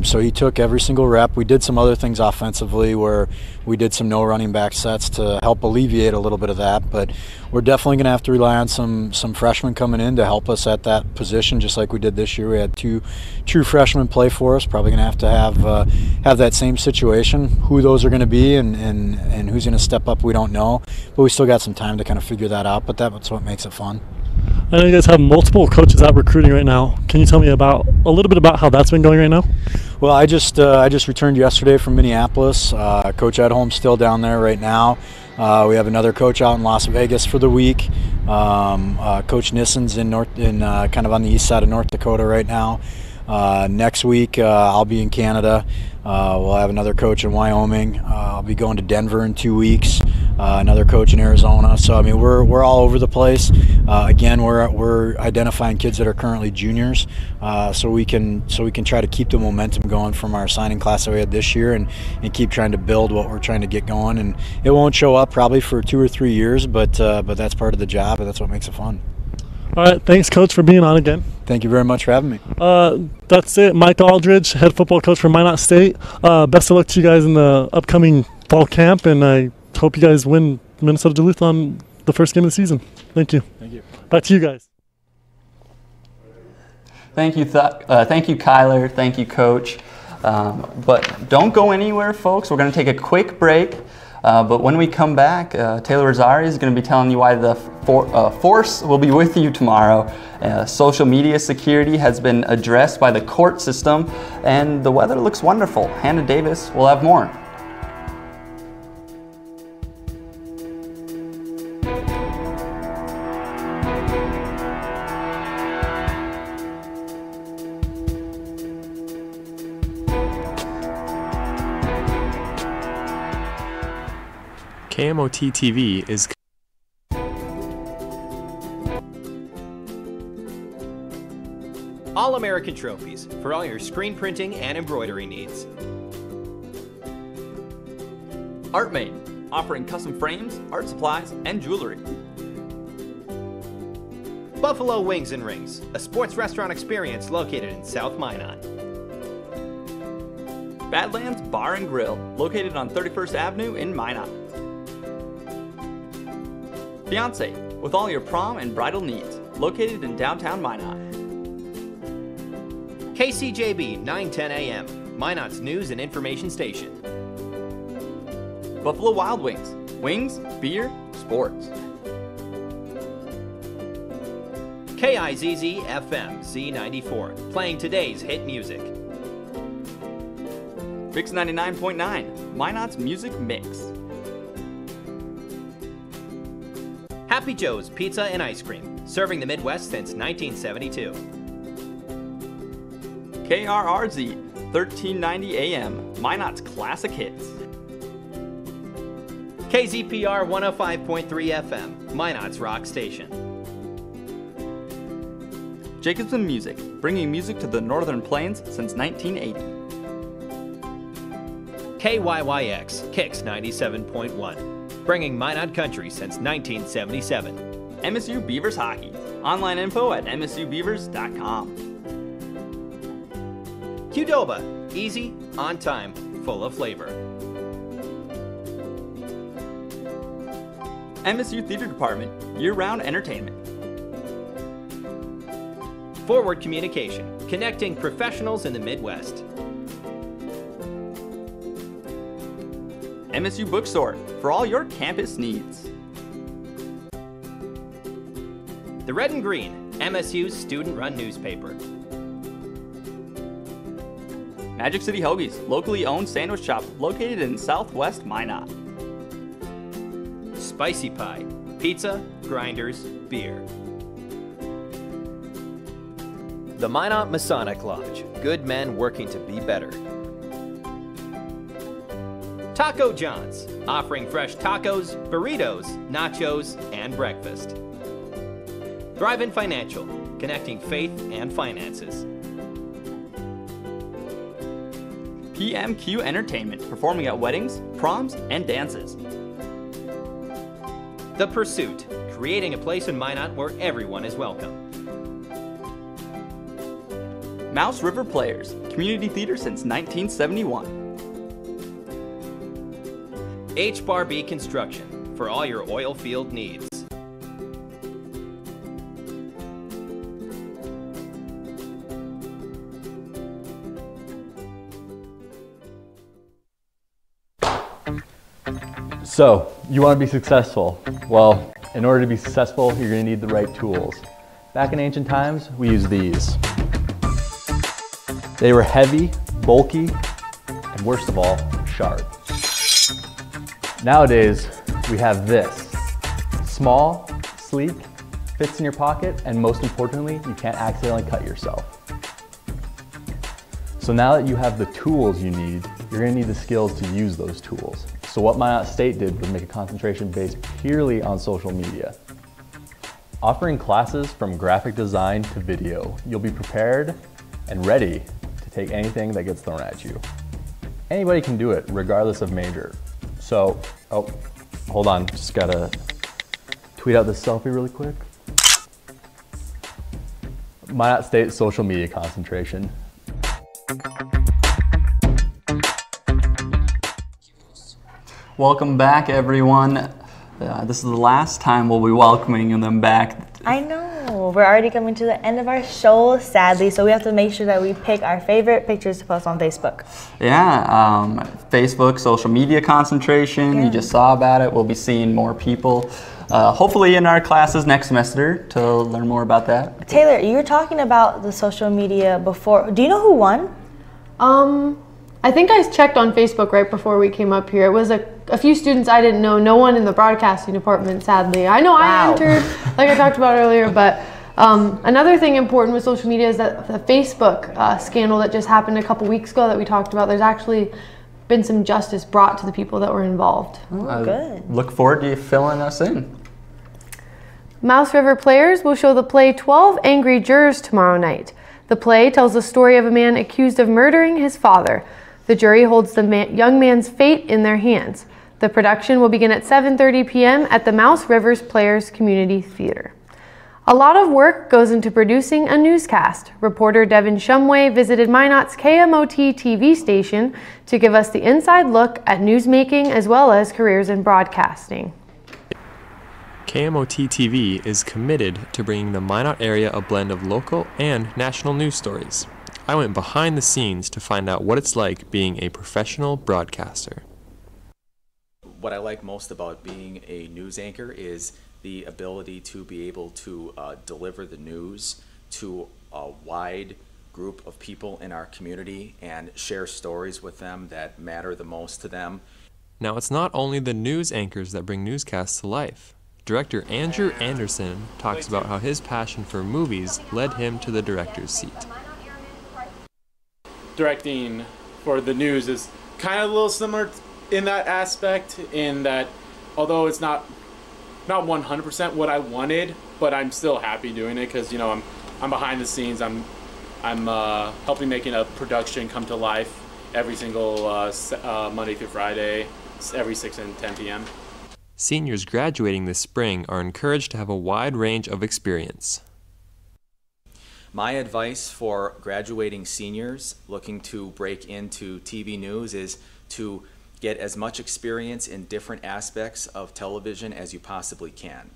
So he took every single rep. We did some other things offensively where we did some no running back sets to help alleviate a little bit of that, but we're definitely going to have to rely on some freshmen coming in to help us at that position, just like we did this year. We had 2 true freshmen play for us. Probably going to have that same situation. Who those are going to be and who's going to step up, we don't know, but we still got some time to kind of figure that out, but that's what makes it fun. I know you guys have multiple coaches out recruiting right now. Can you tell me a little bit about how that's been going right now? Well, I just returned yesterday from Minneapolis. Coach Edholm's still down there right now. We have another coach out in Las Vegas for the week. Coach Nissen's in kind of on the east side of North Dakota right now. Next week I'll be in Canada. We'll have another coach in Wyoming. I'll be going to Denver in 2 weeks. Another coach in Arizona. So I mean, we're all over the place. Again, we're identifying kids that are currently juniors, so we can try to keep the momentum going from our signing class that we had this year, and keep trying to build what we're trying to get going. And it won't show up probably for 2 or 3 years, but that's part of the job, and that's what makes it fun. All right, thanks, Coach, for being on again. Thank you very much for having me. That's it. Mike Aldridge, head football coach for Minot State. Best of luck to you guys in the upcoming fall camp, and I hope you guys win Minnesota Duluth on the first game of the season. Thank you. Thank you. Back to you guys. Thank you, Kyler. Thank you, Coach. But don't go anywhere, folks. We're going to take a quick break. But when we come back, Taylor Rosari is going to be telling you why the force will be with you tomorrow. Social media security has been addressed by the court system, and the weather looks wonderful. Hannah Davis will have more. KMOT TV is All-American Trophies for all your screen printing and embroidery needs. ArtMade, offering custom frames, art supplies, and jewelry. Buffalo Wings and Rings, a sports restaurant experience located in South Minot. Badlands Bar and Grill, located on 31st Avenue in Minot. Fiance, with all your prom and bridal needs, located in downtown Minot. KCJB 910 AM, Minot's news and information station. Buffalo Wild Wings, wings, beer, sports. KIZZ FM Z94, playing today's hit music. Fix 99.9, Minot's music mix. Happy Joe's Pizza and Ice Cream, serving the Midwest since 1972. KRRZ 1390 AM, Minot's classic hits. KZPR 105.3 FM, Minot's rock station. Jacobson Music, bringing music to the Northern Plains since 1980. KYYX, Kicks 97.1, bringing Minot country since 1977. MSU Beavers Hockey, online info at msubeavers.com. Qdoba, easy, on time, full of flavor. MSU Theater Department, year-round entertainment. Forward Communication, connecting professionals in the Midwest. MSU Bookstore, for all your campus needs. The Red and Green, MSU's student-run newspaper. Magic City Hoagies, locally owned sandwich shop located in Southwest Minot. Spicy Pie, pizza, grinders, beer. The Minot Masonic Lodge, good men working to be better. Taco John's, offering fresh tacos, burritos, nachos, and breakfast. Thrive-In Financial, connecting faith and finances. PMQ Entertainment, performing at weddings, proms, and dances. The Pursuit, creating a place in Minot where everyone is welcome. Mouse River Players, community theater since 1971. H-Bar B Construction, for all your oil field needs. So, you want to be successful? Well, in order to be successful, you're going to need the right tools. Back in ancient times, we used these. They were heavy, bulky, and worst of all, sharp. Nowadays, we have this. Small, sleek, fits in your pocket, and most importantly, you can't accidentally cut yourself. So now that you have the tools you need, you're going to need the skills to use those tools. So what Minot State did was make a concentration based purely on social media. Offering classes from graphic design to video, you'll be prepared and ready to take anything that gets thrown at you. Anybody can do it, regardless of major. So, oh, hold on, just gotta tweet out this selfie really quick. Minot State social media concentration. Welcome back, everyone. This is the last time we'll be welcoming them back. I know. We're already coming to the end of our show, sadly, so we have to make sure that we pick our favorite pictures to post on Facebook. Yeah, Facebook, social media concentration. Yeah. You just saw about it. We'll be seeing more people, hopefully in our classes next semester to learn more about that. Taylor, you were talking about the social media before. Do you know who won? I think I checked on Facebook right before we came up here. It was a few students I didn't know, no one in the broadcasting department, sadly. I know I entered, like I talked about earlier, but another thing important with social media is that the Facebook scandal that just happened a couple weeks ago that we talked about, there's actually been some justice brought to the people that were involved. Oh, good. Look forward to you filling us in. Mouse River Players will show the play 12 Angry Jurors tomorrow night. The play tells the story of a man accused of murdering his father. The jury holds the young man's fate in their hands. The production will begin at 7:30 p.m. at the Mouse Rivers Players Community Theater. A lot of work goes into producing a newscast. Reporter Devin Shumway visited Minot's KMOT TV station to give us the inside look at newsmaking as well as careers in broadcasting. KMOT TV is committed to bringing the Minot area a blend of local and national news stories. I went behind the scenes to find out what it's like being a professional broadcaster. What I like most about being a news anchor is the ability to be able to deliver the news to a wide group of people in our community and share stories with them that matter the most to them. Now, it's not only the news anchors that bring newscasts to life. Director Andrew Anderson talks about how his passion for movies led him to the director's seat. Directing for the news is kind of a little similar in that aspect, in that although it's not 100% what I wanted, but I'm still happy doing it because, you know, I'm behind the scenes. I'm helping making a production come to life every single Monday through Friday, every 6 and 10 p.m. Seniors graduating this spring are encouraged to have a wide range of experience. My advice for graduating seniors looking to break into TV news is to get as much experience in different aspects of television as you possibly can.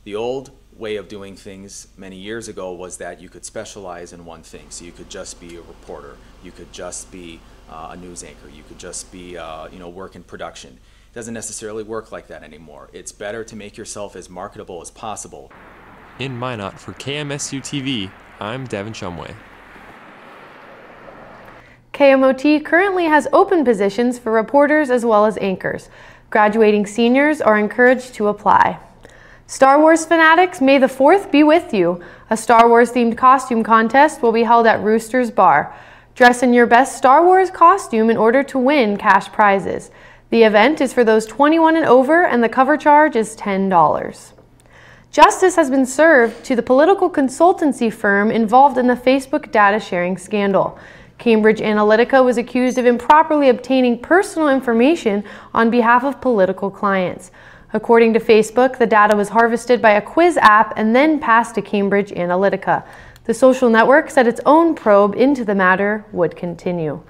The old way of doing things many years ago was that you could specialize in one thing. So you could just be a reporter, you could just be a news anchor, you could just be work in production. It doesn't necessarily work like that anymore. It's better to make yourself as marketable as possible. In Minot for KMSU TV, I'm Devin Shumway. KMOT currently has open positions for reporters as well as anchors. Graduating seniors are encouraged to apply. Star Wars fanatics, May the 4th be with you. A Star Wars themed costume contest will be held at Rooster's Bar. Dress in your best Star Wars costume in order to win cash prizes. The event is for those 21 and over, and the cover charge is $10. Justice has been served to the political consultancy firm involved in the Facebook data sharing scandal. Cambridge Analytica was accused of improperly obtaining personal information on behalf of political clients. According to Facebook, the data was harvested by a quiz app and then passed to Cambridge Analytica. The social network said its own probe into the matter would continue.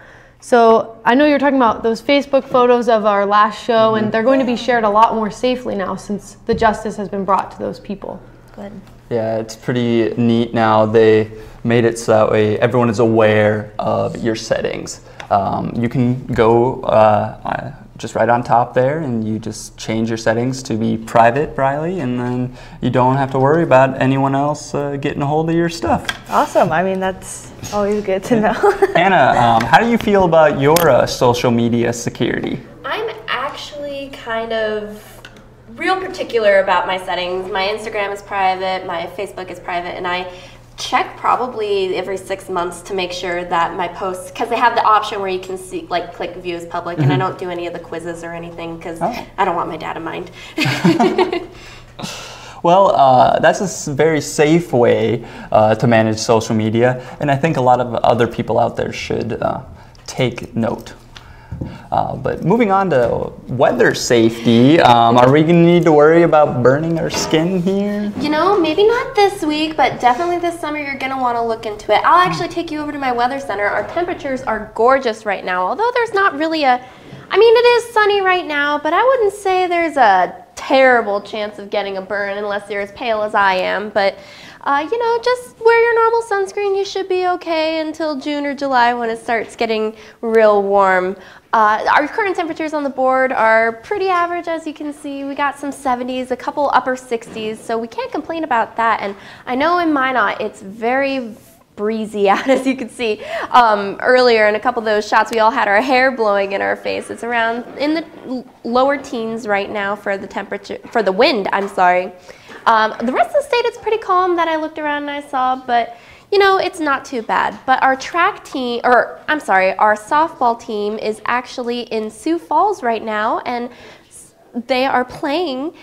So I know you're talking about those Facebook photos of our last show, and they're going to be shared a lot more safely now since the justice has been brought to those people. Good. Yeah, it's pretty neat now. They made it so that way everyone is aware of your settings. You can go just right on top there, and you just change your settings to be private, Briley, and then you don't have to worry about anyone else getting a hold of your stuff. Awesome. I mean, that's always good to know. Anna, how do you feel about your social media security? I'm actually kind of real particular about my settings. My Instagram is private, my Facebook is private, and I check probably every 6 months to make sure that my posts, because they have the option where you can see, like, click view as public, and I don't do any of the quizzes or anything because I don't want my data mined. Well, that's a very safe way to manage social media, and I think a lot of other people out there should take note. But moving on to weather safety, are we going to need to worry about burning our skin here? You know, maybe not this week, but definitely this summer you're going to want to look into it. I'll actually take you over to my weather center. Our temperatures are gorgeous right now, although there's not really I mean, it is sunny right now, but I wouldn't say there's a terrible chance of getting a burn unless you're as pale as I am. But you know, just wear your normal sunscreen. You should be okay until June or July when it starts getting real warm. Our current temperatures on the board are pretty average, as you can see. We got some 70s, a couple upper 60s, so we can't complain about that. And I know in Minot it's very breezy out, as you can see. Earlier in a couple of those shots, we all had our hair blowing in our face. It's around in the lower teens right now for the temperature, for the wind, I'm sorry. The rest of the state, it's pretty calm that I looked around and I saw, but you know, it's not too bad. But our track team, or I'm sorry, our softball team is actually in Sioux Falls right now, and they are playing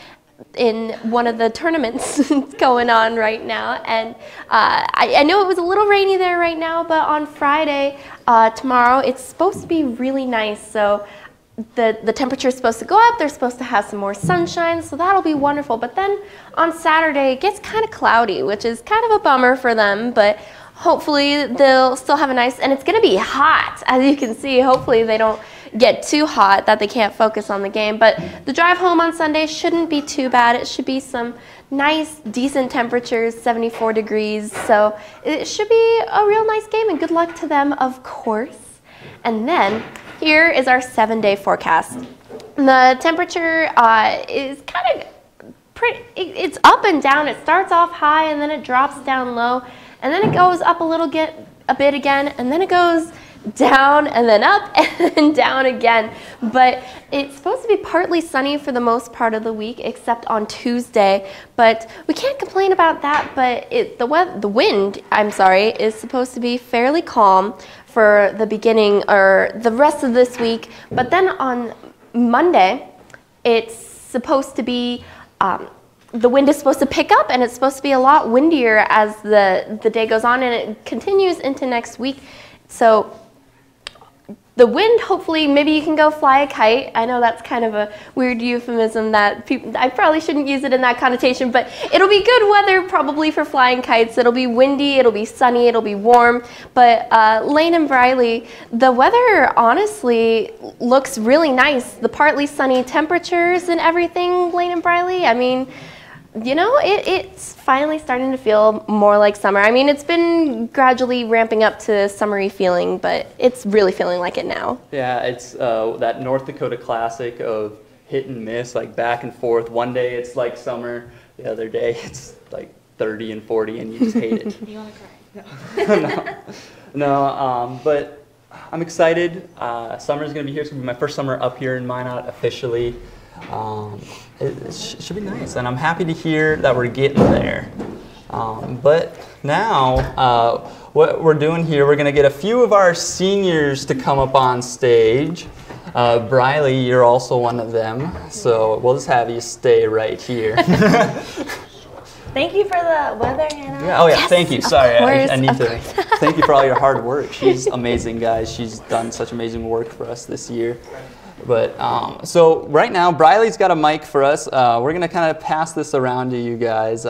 in one of the tournaments going on right now. And I know it was a little rainy there right now, but on Friday, tomorrow, it's supposed to be really nice. So the temperature is supposed to go up. They're supposed to have some more sunshine, so that'll be wonderful. But then on Saturday, it gets kind of cloudy, which is kind of a bummer for them, but hopefully they'll still have a nice, and it's going to be hot, as you can see. Hopefully they don't get too hot that they can't focus on the game. But the drive home on Sunday shouldn't be too bad. It should be some nice, decent temperatures, 74 degrees. So it should be a real nice game, and good luck to them, of course. And then here is our 7-day forecast. The temperature is kind of pretty, it's up and down. It starts off high and then it drops down low, and then it goes up a bit again, and then it goes down and then up and then down again. But it's supposed to be partly sunny for the most part of the week, except on Tuesday. But we can't complain about that. But the wind, I'm sorry, is supposed to be fairly calm for the beginning or the rest of this week. But then on Monday, it's supposed to be, the wind is supposed to pick up, and it's supposed to be a lot windier as the day goes on, and it continues into next week. So the wind, hopefully, maybe you can go fly a kite. I know that's kind of a weird euphemism that I probably shouldn't use it in that connotation, but it'll be good weather probably for flying kites. It'll be windy, it'll be sunny, it'll be warm. But Lane and Briley, the weather honestly looks really nice. The partly sunny temperatures and everything, Lane and Briley, I mean, you know, it's finally starting to feel more like summer. I mean, it's been gradually ramping up to summery feeling, but it's really feeling like it now. Yeah, it's that North Dakota classic of hit and miss, like back and forth. One day it's like summer, the other day it's like 30 and 40 and you just hate it. You want to cry? No. No, but I'm excited. Summer's going to be here. It's going to be my first summer up here in Minot officially. It should be nice, and I'm happy to hear that we're getting there. But now, what we're doing here, we're going to get a few of our seniors to come up on stage. Briley, you're also one of them, so we'll just have you stay right here. Thank you for the weather, Hannah. Yeah, oh yeah, yes, thank you. Sorry, I need to course. thank you for all your hard work. She's amazing, guys. She's done such amazing work for us this year. But so right now, Briley's got a mic for us. We're gonna kind of pass this around to you guys.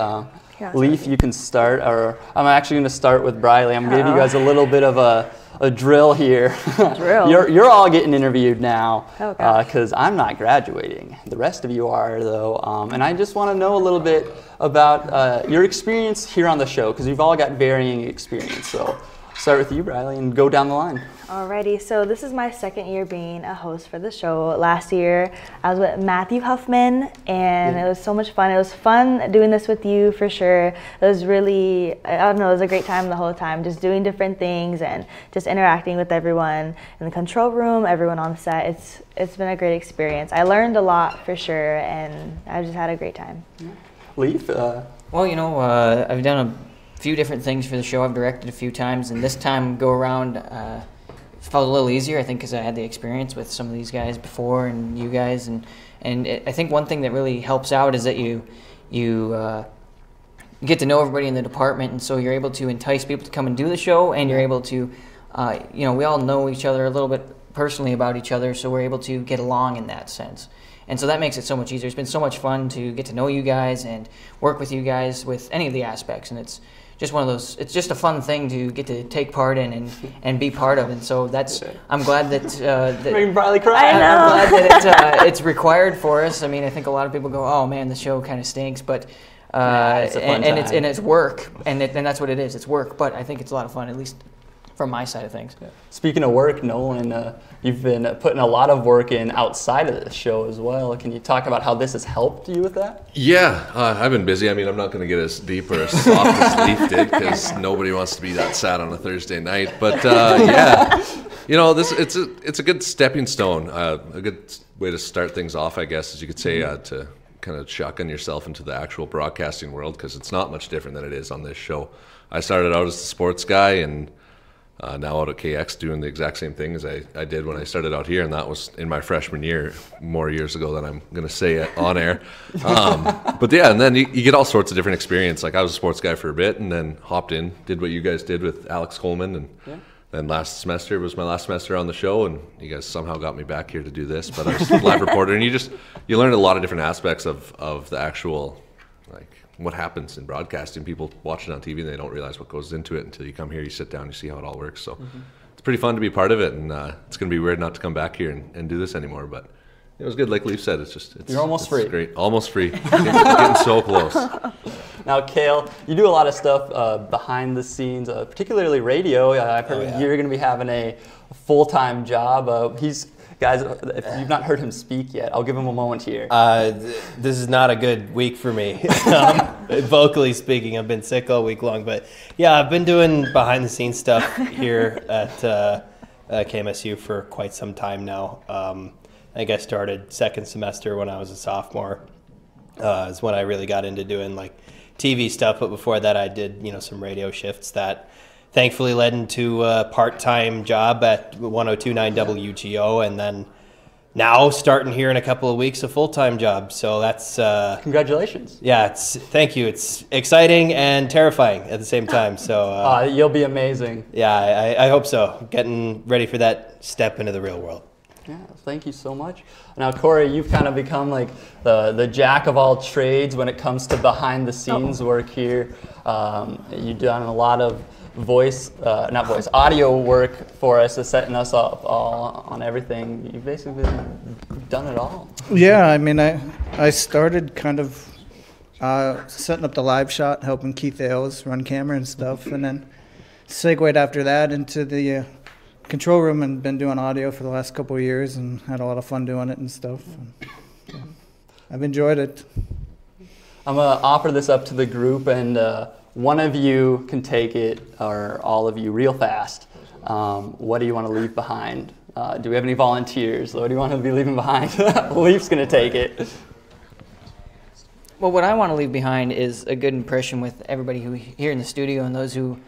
Leaf, you can start, or I'm actually gonna start with Briley. I'm gonna give you guys a little bit of a drill here. Drill? You're all getting interviewed now because Oh, I'm not graduating. The rest of you are, though. And I just want to know a little bit about your experience here on the show, because you've all got varying experience. So start with you, Briley, and go down the line. Alrighty, so this is my second year being a host for the show. Last year, I was with Matthew Huffman, and it was so much fun. It was fun doing this with you, for sure. It was really, I don't know, it was a great time the whole time, just doing different things and just interacting with everyone in the control room, everyone on set. It's been a great experience. I learned a lot, for sure, and I just had a great time. Leaf? Well, you know, I've done a few different things for the show. I've directed a few times, and this time go around, it felt a little easier, I think, because I had the experience with some of these guys before and you guys. And I think one thing that really helps out is that you get to know everybody in the department, and so you're able to entice people to come and do the show, and you're able to, you know, we all know each other a little bit personally about each other, so we're able to get along in that sense. And so that makes it so much easier. It's been so much fun to get to know you guys and work with you guys with any of the aspects, and it's just one of those, it's just a fun thing to get to take part in and be part of. And so that's, I'm glad that, Making Briley cry. I'm glad that it's required for us. I mean, I think a lot of people go, oh man, the show kind of stinks, but, it's a fun time. it's work, and that's what it is, it's work, but I think it's a lot of fun, at least from my side of things. Speaking of work, Nolan, you've been putting a lot of work in outside of the show as well. Can you talk about how this has helped you with that? Yeah, I've been busy. I mean, I'm not going to get as deep or as soft as Leaf did, because nobody wants to be that sad on a Thursday night. But yeah, you know, it's a good stepping stone, a good way to start things off, I guess, as you could say, to kind of shotgun yourself into the actual broadcasting world, because it's not much different than it is on this show. I started out as a sports guy, and now out at KX doing the exact same thing as I did when I started out here, and that was in my freshman year, more years ago than I'm going to say it on air. But yeah, and then you get all sorts of different experience. Like, I was a sports guy for a bit, and then hopped in, did what you guys did with Alex Coleman, and then last semester was my last semester on the show, and you guys somehow got me back here to do this. But I was a live reporter, and you learn a lot of different aspects of the actual, like, what happens in broadcasting. People watch it on TV and they don't realize what goes into it until you come here, you sit down, you see how it all works. So it's pretty fun to be part of it, and it's going to be weird not to come back here and do this anymore, but it was good. Like Leaf said, You're almost free. Great. Almost free. Getting so close. Now, Kale, you do a lot of stuff behind the scenes, particularly radio. I've heard you're going to be having a full-time job. Guys, if you've not heard him speak yet, I'll give him a moment here. This is not a good week for me. Vocally speaking, I've been sick all week long. But yeah, I've been doing behind-the-scenes stuff here at KMSU for quite some time now. I think I started second semester when I was a sophomore. Is when I really got into doing like TV stuff. But before that, I did some radio shifts that thankfully led into a part-time job at 102.9 WGO, and then now starting here in a couple of weeks, a full-time job. So that's congratulations. Yeah, thank you. It's exciting and terrifying at the same time. So you'll be amazing. Yeah, I hope so. Getting ready for that step into the real world. Yeah, thank you so much. Now, Corey, you've kind of become like the jack of all trades when it comes to behind the scenes work here. You've done a lot of audio work for us, setting us up all on everything. You've basically done it all. Yeah, I mean, I started kind of setting up the live shot, helping Keith Ailes run camera and stuff, and then segued after that into the control room and been doing audio for the last couple of years and had a lot of fun doing it and stuff. And, yeah, I've enjoyed it. I'm going to offer this up to the group, and one of you can take it, or all of you, real fast. what do you want to leave behind? Do we have any volunteers? What do you want to be leaving behind? Leaf's going to take it. Well, what I want to leave behind is a good impression with everybody who here in the studio and those who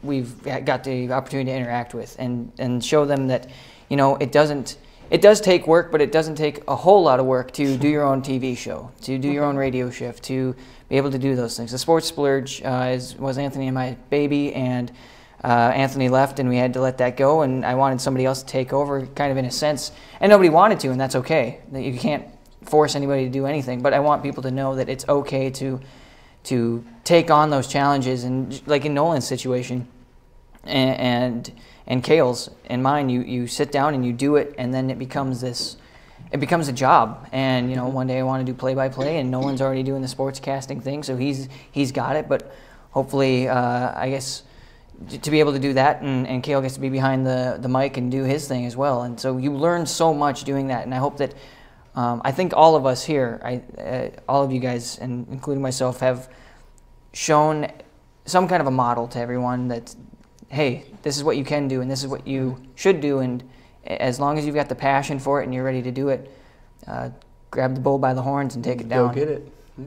we've got the opportunity to interact with, and show them that, you know, it does take work, but it doesn't take a whole lot of work to do your own TV show, to do your own radio shift, to be able to do those things. The Sports Splurge was Anthony and my baby, and Anthony left and we had to let that go, and I wanted somebody else to take over, kind of in a sense, and nobody wanted to, and that's okay. You can't force anybody to do anything, but I want people to know that it's okay to take on those challenges, and like in Nolan's situation and Kale's and mine, you sit down and you do it, and then it becomes a job. And you know, one day I want to do play-by-play, and Nolan's already doing the sportscasting thing, so he's got it. But hopefully, I guess, to be able to do that, and Kale gets to be behind the mic and do his thing as well. And so you learn so much doing that, and I hope that I think all of us here, all of you guys, and including myself, have shown some kind of a model to everyone that, hey, this is what you can do and this is what you should do, and as long as you've got the passion for it and you're ready to do it, grab the bull by the horns and take it down. Go get it. Yeah.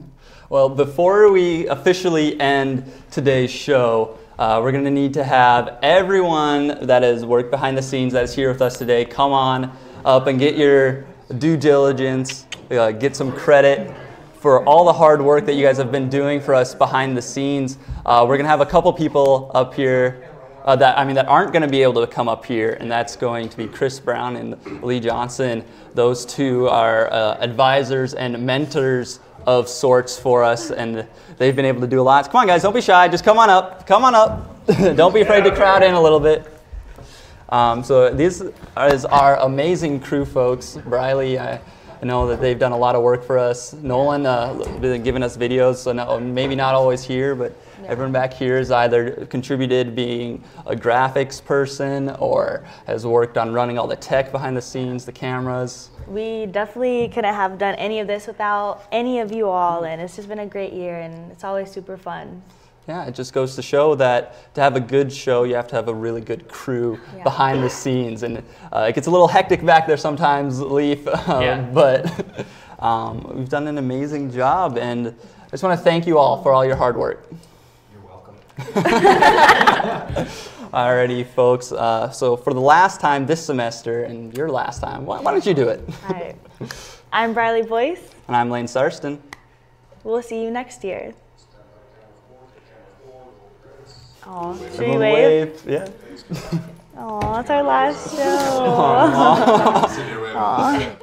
Well, before we officially end today's show, we're going to need to have everyone that has worked behind the scenes that is here with us today come on up and get your due diligence, get some credit for all the hard work that you guys have been doing for us behind the scenes. We're going to have a couple people up here that aren't going to be able to come up here, and that's going to be Chris Brown and Lee Johnson. Those two are advisors and mentors of sorts for us, and they've been able to do a lot. Come on, guys, don't be shy. Just come on up. Come on up. Don't be afraid to crowd in a little bit. So this is our amazing crew, folks. Briley, I know that they've done a lot of work for us. Nolan, been giving us videos, so no, maybe not always here, but everyone back here has either contributed being a graphics person or has worked on running all the tech behind the scenes, the cameras. We definitely couldn't have done any of this without any of you all, and it's just been a great year, and it's always super fun. Yeah, it just goes to show that to have a good show, you have to have a really good crew behind the scenes. And it gets a little hectic back there sometimes, Leaf, but we've done an amazing job. And I just want to thank you all for all your hard work. You're welcome. Alrighty, folks. So for the last time this semester, and your last time, why don't you do it? All right. I'm Briley Boyce. And I'm Lane Sarston. We'll see you next year. Oh, should we Everyone wave? Yeah. Oh, that's our last show. Aw. Aw.